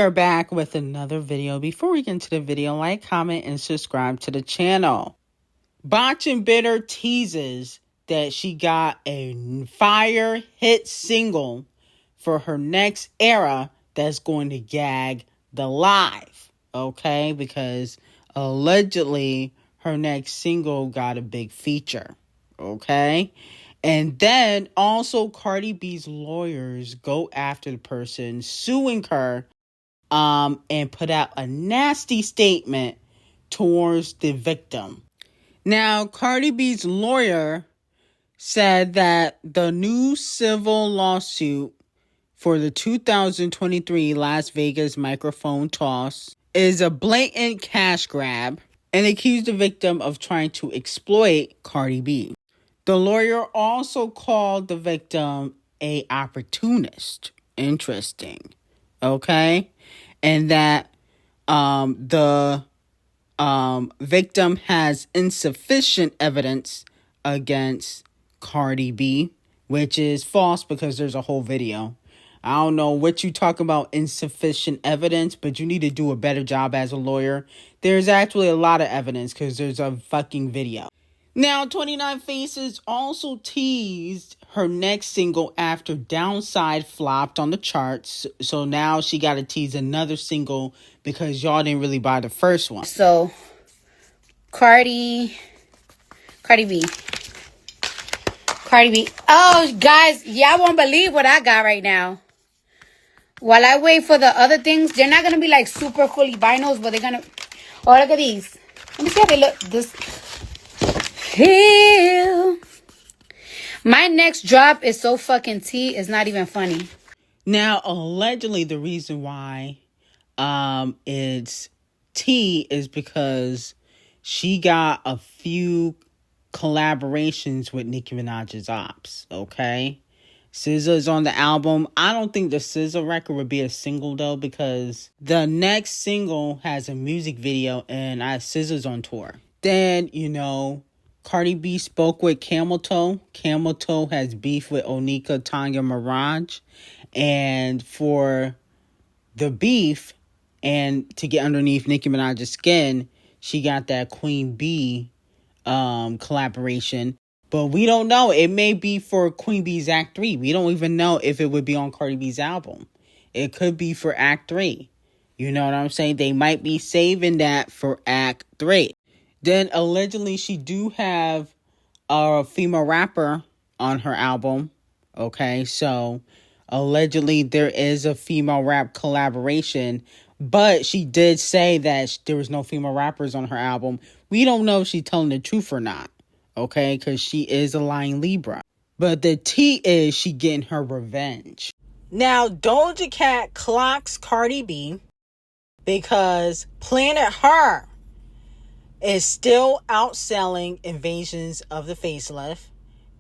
are back with another video. Before we get into the video, like, comment, and subscribe to the channel. Botch and Bitter teases that she got a fire hit single for her next era that's going to gag the live. Okay? Because allegedly her next single got a big feature. Okay? And then also Cardi B's lawyers go after the person suing her and put out a nasty statement towards the victim. Now, Cardi B's lawyer said that the new civil lawsuit for the 2023 Las Vegas microphone toss is a blatant cash grab and accused the victim of trying to exploit Cardi B. The lawyer also called the victim a opportunist. Interesting. Okay? And that the victim has insufficient evidence against Cardi B, which is false because there's a whole video. I don't know what you talk about insufficient evidence, but you need to do a better job as a lawyer. There's actually a lot of evidence because there's a fucking video. Now, 29 Faces also teased her next single after Downside flopped on the charts. So now she got to tease another single because y'all didn't really buy the first one. So, Cardi B. Oh, guys, y'all won't believe what I got right now. While I wait for the other things, they're not going to be like super fully vinyls, but they're going to... Oh, look at these. Let me see how they look. This... Feel. My next drop is so fucking tea, it's not even funny. Now, allegedly, the reason why it's tea is because she got a few collaborations with Nicki Minaj's ops, okay? SZA's on the album. I don't think the SZA record would be a single, though, because the next single has a music video and SZA's on tour. Then, you know... Cardi B spoke with Camel Toe. Camel Toe has beef with Onika Tanya Mirage. And for the beef and to get underneath Nicki Minaj's skin, she got that Queen B collaboration. But we don't know. It may be for Queen B's Act 3. We don't even know if it would be on Cardi B's album. It could be for Act 3. You know what I'm saying? They might be saving that for Act 3. Then, allegedly, she do have a female rapper on her album. Okay, so, allegedly, there is a female rap collaboration. But she did say that there was no female rappers on her album. We don't know if she's telling the truth or not. Okay, because she is a lying Libra. But the tea is she getting her revenge. Now, Doja Cat clocks Cardi B because Planet Her is still outselling Invasions of the Facelift.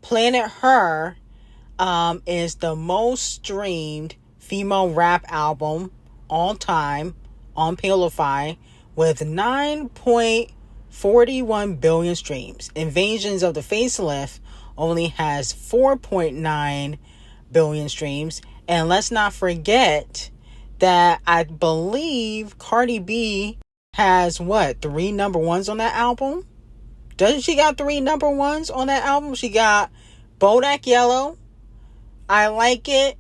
Planet Her is the most streamed female rap album all time on Palify with 9.41 billion streams. Invasions of the Facelift only has 4.9 billion streams. And let's not forget that I believe Cardi B has 3 number ones on that album? Doesn't she got 3 number ones on that album? She got Bodak Yellow, I Like It.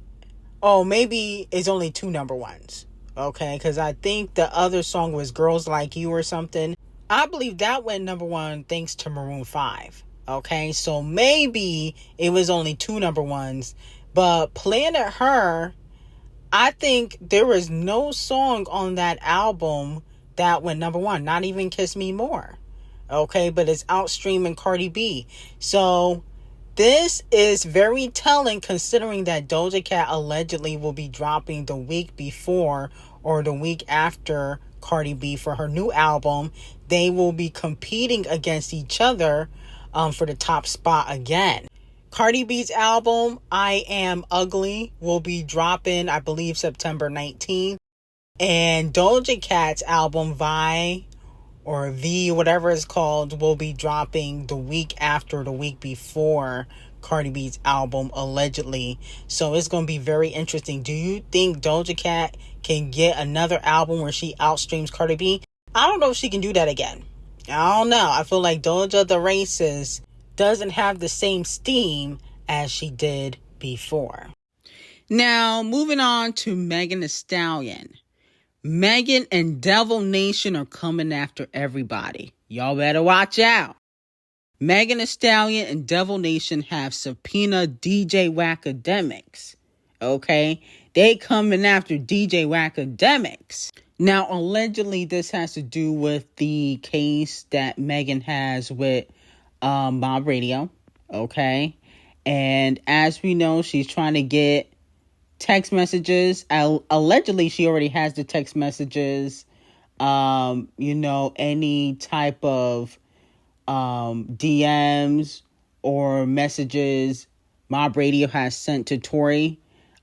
Oh, maybe it's only 2 number ones. Okay, because I think the other song was Girls Like You or something. I believe that went number 1 thanks to Maroon 5. Okay, so maybe it was only 2 number ones. But Planet Her, I think there was no song on that album that went number 1, not even Kiss Me More. Okay, but it's outstreaming Cardi B. So this is very telling considering that Doja Cat allegedly will be dropping the week before or the week after Cardi B for her new album. They will be competing against each other for the top spot again. Cardi B's album, I Am Ugly, will be dropping, I believe, September 19th. And Doja Cat's album, Vi, or V, whatever it's called, will be dropping the week after, the week before Cardi B's album, allegedly. So it's going to be very interesting. Do you think Doja Cat can get another album where she outstreams Cardi B? I don't know if she can do that again. I don't know. I feel like Doja the Racist doesn't have the same steam as she did before. Now, moving on to Megan Thee Stallion. Megan and Devil Nation are coming after everybody. Y'all better watch out. Megan Thee Stallion and Devil Nation have subpoenaed DJ Wackademics. Okay? They coming after DJ Wackademics. Now, allegedly, this has to do with the case that Megan has with Mob Radio. Okay? And as we know, she's trying to get text messages. Allegedly, she already has the text messages. Any type of DMs or messages Mob Radio has sent to Tory.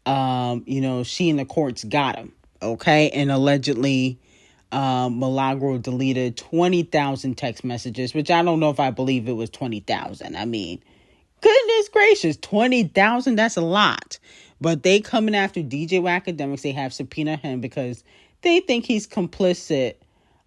She and the courts got him. Okay. And allegedly, Milagro deleted 20,000 text messages, which I don't know if I believe it was 20,000. I mean, goodness gracious, 20,000, that's a lot. But they coming after DJ Wackademics. They have subpoenaed him because they think he's complicit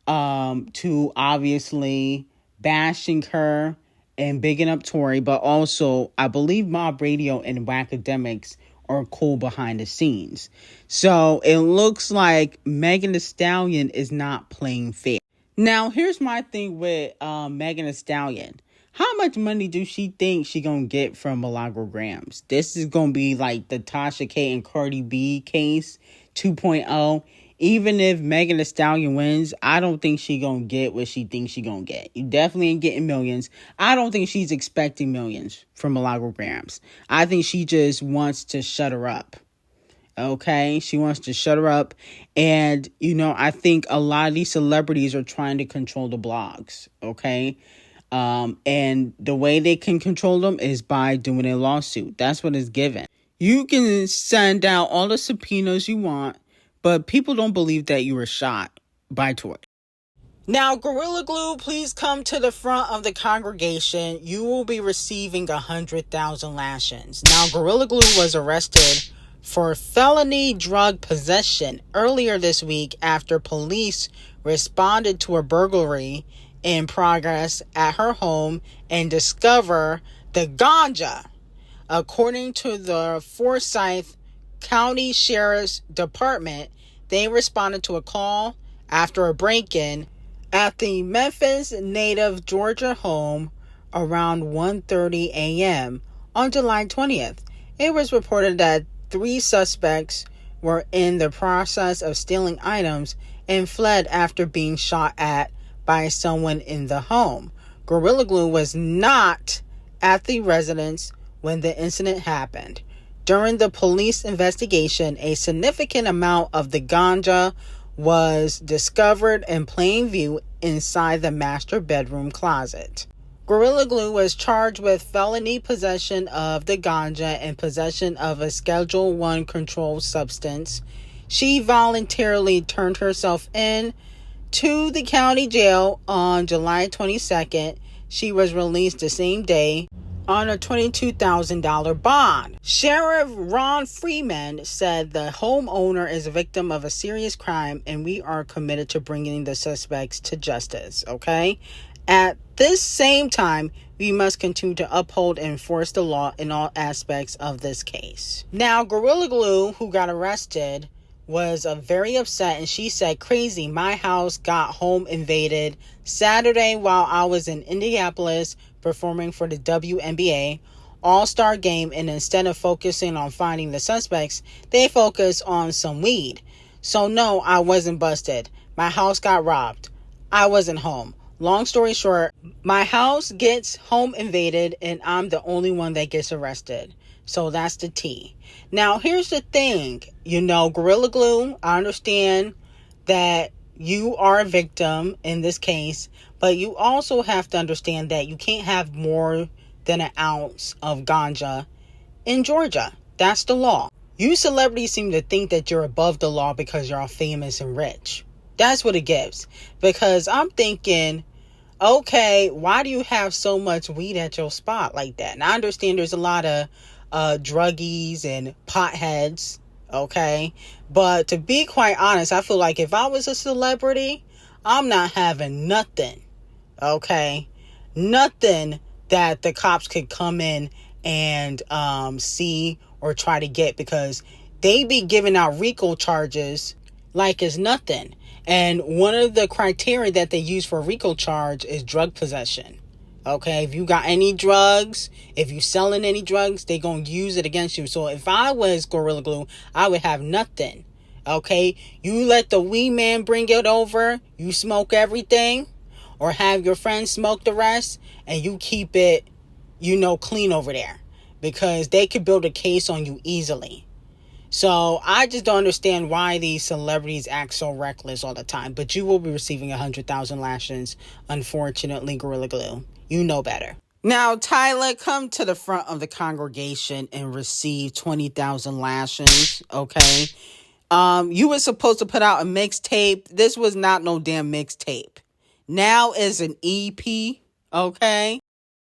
to obviously bashing her and bigging up Tory. But also, I believe Mob Radio and Wackademics are cool behind the scenes. So it looks like Megan Thee Stallion is not playing fair. Now, here's my thing with Megan Thee Stallion. How much money do she think she gonna get from Milagro-Grams? This is gonna be like the Tasha K and Cardi B case 2.0. Even if Megan Thee Stallion wins, I don't think she gonna get what she thinks she gonna get. You definitely ain't getting millions. I don't think she's expecting millions from Milagro-Grams. I think she just wants to shut her up. Okay? She wants to shut her up. And, I think a lot of these celebrities are trying to control the blogs. Okay? And the way they can control them is by doing a lawsuit. That's what is given. You can send out all the subpoenas you want, but people don't believe that you were shot by Tory. Now, Gorilla Glue, please come to the front of the congregation. You will be receiving 100,000 lashings. Now, Gorilla Glue was arrested for felony drug possession earlier this week after police responded to a burglary in progress at her home and discover the ganja. According to the Forsyth County Sheriff's Department, they responded to a call after a break-in at the Memphis native Georgia home around 1:30 a.m. on July 20th. It was reported that 3 suspects were in the process of stealing items and fled after being shot at by someone in the home. Gorilla Glue was not at the residence when the incident happened. During the police investigation, a significant amount of the ganja was discovered in plain view inside the master bedroom closet. Gorilla Glue was charged with felony possession of the ganja and possession of a Schedule I controlled substance. She voluntarily turned herself in to the county jail on July 22nd. She was released the same day on a $22,000 bond. Sheriff Ron Freeman said the homeowner is a victim of a serious crime and we are committed to bringing the suspects to justice, okay? At this same time, we must continue to uphold and enforce the law in all aspects of this case. Now, Gorilla Glue, who got arrested, was very upset, and she said, "Crazy, my house got home invaded Saturday while I was in Indianapolis performing for the WNBA All-Star game, and instead of focusing on finding the suspects, they focused on some weed. So no, I wasn't busted. My house got robbed. I wasn't home. Long story short, my house gets home invaded, and I'm the only one that gets arrested. So that's the tea." Now, here's the thing. Gorilla Glue, I understand that you are a victim in this case, but you also have to understand that you can't have more than an ounce of ganja in Georgia. That's the law. You celebrities seem to think that you're above the law because you're all famous and rich. That's what it gives. Because I'm thinking, okay, why do you have so much weed at your spot like that? And I understand there's a lot of druggies and potheads, okay? But to be quite honest, I feel like if I was a celebrity, I'm not having nothing, okay? Nothing that the cops could come in and see or try to get, because they be giving out RICO charges like it's nothing. And one of the criteria that they use for a RICO charge is drug possession. Okay, if you got any drugs, if you selling any drugs, they gonna use it against you. So if I was Gorilla Glue, I would have nothing. Okay, you let the weed man bring it over, you smoke everything, or have your friends smoke the rest, and you keep it, clean over there, because they could build a case on you easily. So I just don't understand why these celebrities act so reckless all the time. But you will be receiving 100,000 lashings, unfortunately, Gorilla Glue. You know better. Now, Tyla, come to the front of the congregation and receive 20,000 lashings, okay? You were supposed to put out a mixtape. This was not no damn mixtape. Now is an EP, okay?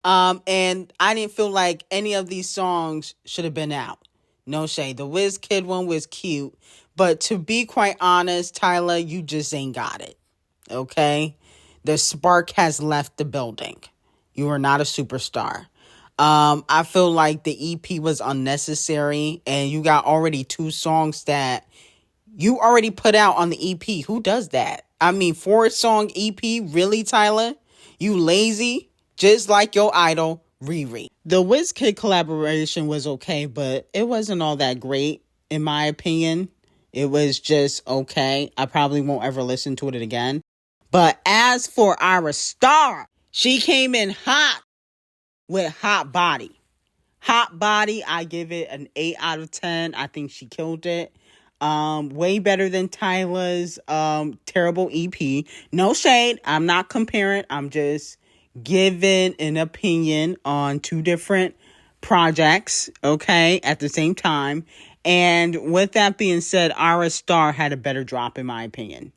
And I didn't feel like any of these songs should have been out. No shade. The WizKid one was cute. But to be quite honest, Tyla, you just ain't got it. Okay? The spark has left the building. You are not a superstar. I feel like the EP was unnecessary. And you got already 2 songs that you already put out on the EP. Who does that? I mean, 4-song EP? Really, Tyla? You lazy? Just like your idol, Riri. The WizKid collaboration was okay, but it wasn't all that great, in my opinion. It was just okay. I probably won't ever listen to it again. But as for Ayärr star, she came in hot with Hot Body. Hot Body, I give it an 8 out of 10. I think she killed it. Way better than Tyla's terrible EP. No shade. I'm not comparing. I'm just giving an opinion on 2 different projects, okay, at the same time. And with that being said, Ayärr star had a better drop, in my opinion.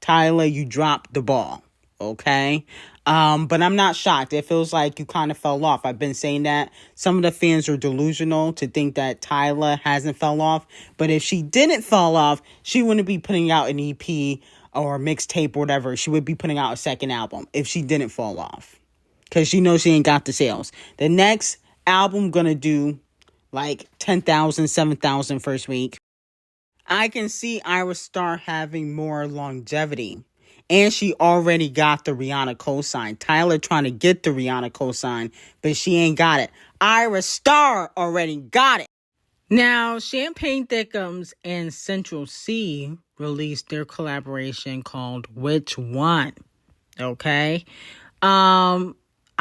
Tyla, you dropped the ball, okay? But I'm not shocked. It feels like you kind of fell off. I've been saying that. Some of the fans are delusional to think that Tyla hasn't fell off. But if she didn't fall off, she wouldn't be putting out an EP or a mixtape or whatever. She would be putting out a second album if she didn't fall off. Because she knows she ain't got the sales. The next album gonna do like 10,000, 7,000 first week. I can see Ayärr star having more longevity. And she already got the Rihanna cosign. Tyla trying to get the Rihanna cosign, but she ain't got it. Ayärr star already got it. Now, Champagne Thickums and Central Cee released their collaboration called Which One? Okay?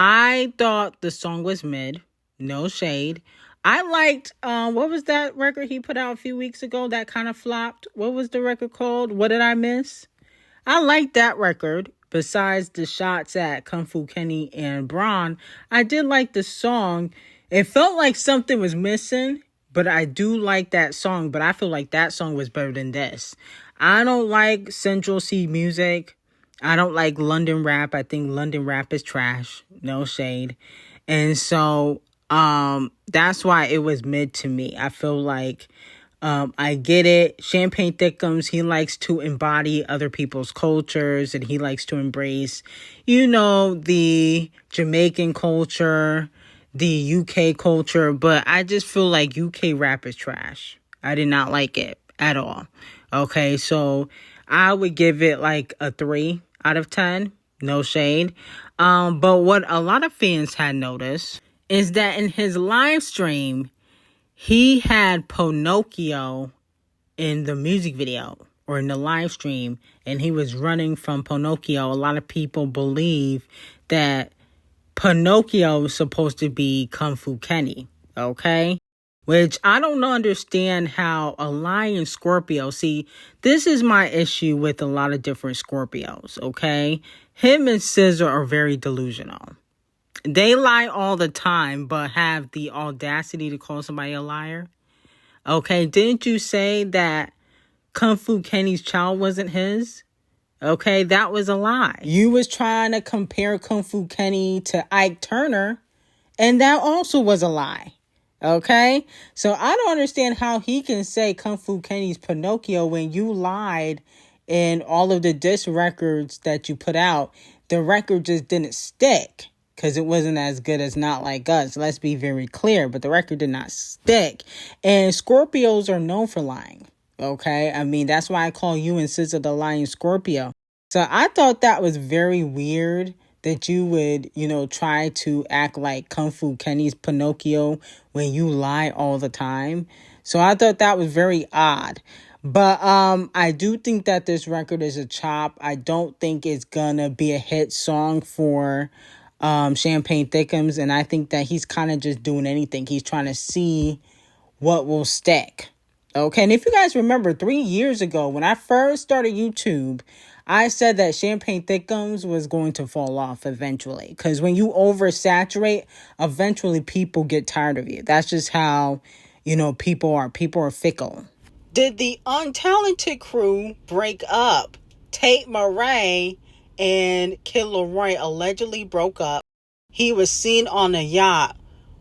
I thought the song was mid. No shade. I liked, what was that record he put out a few weeks ago that kind of flopped? What was the record called? What Did I Miss? I liked that record. Besides the shots at Kung Fu Kenny and Braun, I did like the song. It felt like something was missing, but I do like that song. But I feel like that song was better than this. I don't like Central Cee music. I don't like London rap. I think London rap is trash. No shade. And so that's why it was mid to me. I feel like I get it. Champagne Thickums, he likes to embody other people's cultures, and he likes to embrace, the Jamaican culture, the UK culture. But I just feel like UK rap is trash. I did not like it at all. Okay, so I would give it like a 3 out of 10. No shade. But what a lot of fans had noticed is that in his live stream, he had Pinocchio in the music video or in the live stream, and he was running from Pinocchio. A lot of people believe that Pinocchio is supposed to be Kung Fu Kenny, okay? Which I don't understand how a lion Scorpio. See, this is my issue with a lot of different Scorpios, okay? Him and SZA are very delusional. They lie all the time, but have the audacity to call somebody a liar. Okay, didn't you say that Kung Fu Kenny's child wasn't his? Okay, that was a lie. You was trying to compare Kung Fu Kenny to Ike Turner, and that also was a lie. Okay? So I don't understand how he can say Kung Fu Kenny's Pinocchio when you lied in all of the diss records that you put out. The record just didn't stick because it wasn't as good as Not Like Us. Let's be very clear. But the record did not stick. And Scorpios are known for lying. Okay? I mean, that's why I call you and SZA the lying Scorpio. So I thought that was very weird that you would, try to act like Kung Fu Kenny's Pinocchio when you lie all the time. So I thought that was very odd. But I do think that this record is a chop. I don't think it's gonna be a hit song for Champagne Thickums. And I think that he's kind of just doing anything. He's trying to see what will stick. Okay, and if you guys remember 3 years ago when I first started YouTube, I said that Champagne Thickums was going to fall off eventually. Because when you oversaturate, eventually people get tired of you. That's just how, people are. People are fickle. Did the Untalented crew break up? Tate Murray and Kid Laroi allegedly broke up. He was seen on a yacht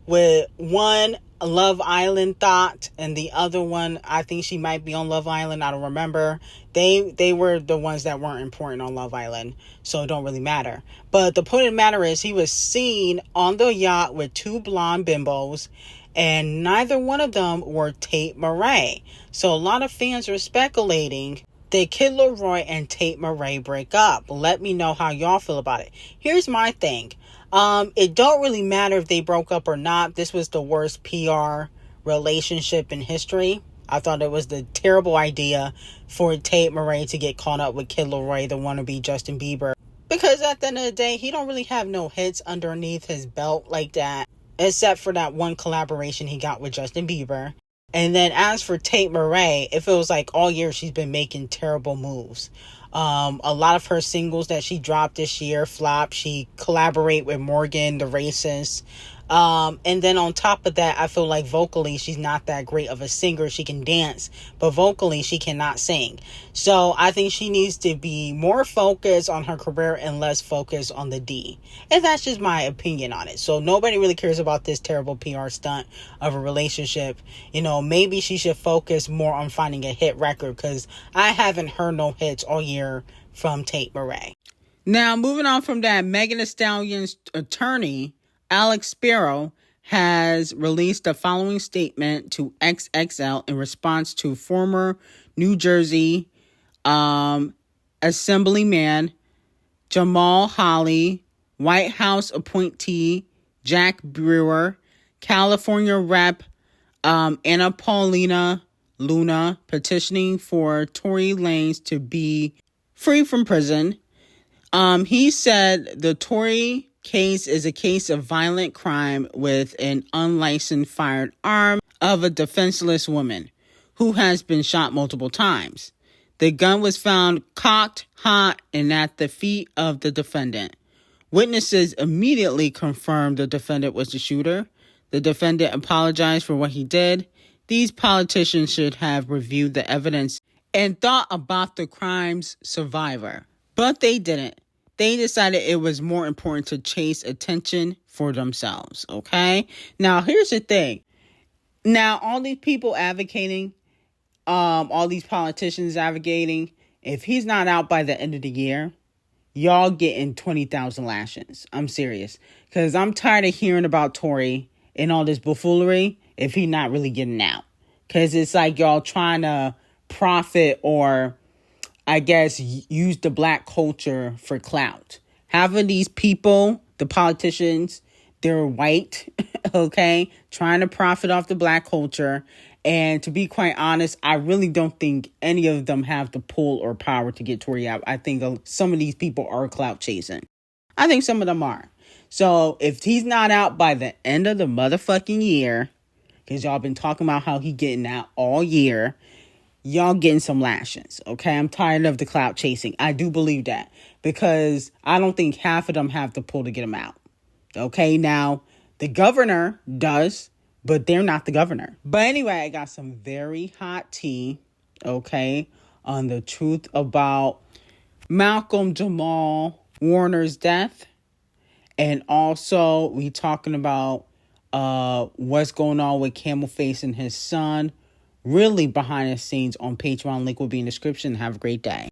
with one Love Island thought and the other one, I think she might be on Love Island. I don't remember. They were the ones that weren't important on Love Island, so it don't really matter. But the point of the matter is he was seen on the yacht with two blonde bimbos, and neither one of them were Tate Murray. So a lot of fans are speculating that Kid Laroi and Tate Murray break up. Let me know how y'all feel about it. Here's my thing. It don't really matter if they broke up or not. This was the worst PR relationship in history. I thought it was the terrible idea for Tate Murray to get caught up with Kid Laroi, the wannabe Justin Bieber. Because at the end of the day, he don't really have no hits underneath his belt like that. Except for that one collaboration he got with Justin Bieber. And then as for Tate Murray, it feels like all year she's been making terrible moves. A lot of her singles that she dropped this year flopped. She collaborated with Morgan, the racist. And then on top of that, I feel like vocally she's not that great of a singer. She can dance, but vocally she cannot sing. So I think she needs to be more focused on her career and less focused on the D. And that's just my opinion on it. So nobody really cares about this terrible PR stunt of a relationship. Maybe she should focus more on finding a hit record, because I haven't heard no hits all year from Tate Murray. Now, moving on from that, Megan Thee Stallion's attorney, Alex Sparrow, has released the following statement to XXL in response to former New Jersey Assemblyman Jamal Holley, White House appointee Jack Brewer, California Rep Anna Paulina Luna petitioning for Tory Lanez to be free from prison. He said the Tory case is a case of violent crime with an unlicensed firearm of a defenseless woman who has been shot multiple times. The gun was found cocked, hot, and at the feet of the defendant. Witnesses immediately confirmed the defendant was the shooter. The defendant apologized for what he did. These politicians should have reviewed the evidence and thought about the crime's survivor. But they didn't. They decided it was more important to chase attention for themselves, okay? Now, here's the thing. Now, all these people advocating, all these politicians advocating, if he's not out by the end of the year, y'all getting 20,000 lashes. I'm serious. Because I'm tired of hearing about Tory and all this buffoonery if he's not really getting out. Because it's like y'all trying to profit or, I guess, use the black culture for clout. Having these people, the politicians, they're white, okay, trying to profit off the black culture. And to be quite honest, I really don't think any of them have the pull or power to get Tory out. I think some of these people are clout chasing. I think some of them are. So if he's not out by the end of the motherfucking year, because y'all been talking about how he getting out all year, y'all getting some lashes, okay? I'm tired of the clout chasing. I do believe that, because I don't think half of them have the pull to get him out, okay? Now, the governor does, but they're not the governor. But anyway, I got some very hot tea, okay, on the truth about Malcolm Jamal Warner's death. And also, we talking about what's going on with Camel Face and his son. Really behind the scenes on Patreon. Link will be in the description. Have a great day.